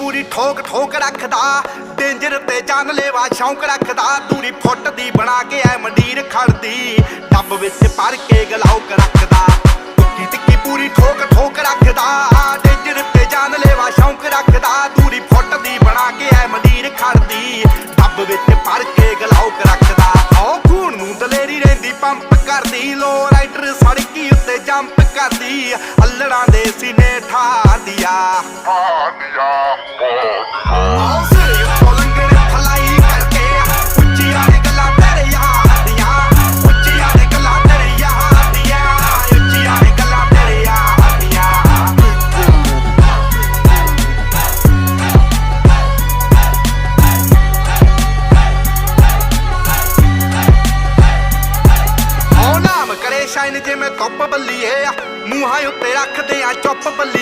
ਪੂਰੀ ਠੋਕ ਠੋਕ ਰੱਖਦਾ, ਡੇਂਜਰ ਤੇ ਜਾਨਲੇਵਾ ਸ਼ੌਂਕ ਰੱਖਦਾ। ਦੂਰੀ ਫੁੱਟ ਦੀ ਬਣਾ ਕੇ ਐ ਮੰਡੀਰ ਖੜਦੀ, ਡੱਬ ਵਿੱਚ ਭਰ ਕੇ ਗਲਾਉਕ ਰੱਖਦਾ। ਟਿੱਕੀ ਟਿੱਕੀ ਪੂਰੀ ਠੋਕ ਠੋਕ ਰੱਖਦਾ, ਡੇਂਜਰ ਤੇ ਜਾਨਲੇਵਾ ਸ਼ੌਂਕ ਰੱਖਦਾ। ਦੂਰੀ ਫੁੱਟ ਦੀ ਬਣਾ ਕੇ ਐ ਮੰਡੀਰ ਖੜਦੀ, ਡੱਬ ਵਿੱਚ ਭਰ ਕੇ ਗਲਾਉਕ ਰੱਖਦਾ। ਓ ਖੂਨ ਨੂੰ ਦਲੇਰੀ ਰਹਿੰਦੀ ਪੰਪ ਕਰਦੀ, ਲੋ ਰਾਈਡਰ ਸੜਕੀ ਉੱਤੇ ਜੰਪ ਕਰਦੀ। ਅੱਲੜਾਂ ਦੇ ਸੀਨੇ ਠਾਰਦੀ ਆ ਸ਼ਾਈਨ ਜਿਵੇਂ ਕੱਪ ਬੱਲੀਏ, ਮੂੰਹਾਂ ਉੱਤੇ ਰੱਖਦੇ ਆ ਚੁੱਪ ਬੱਲੀ।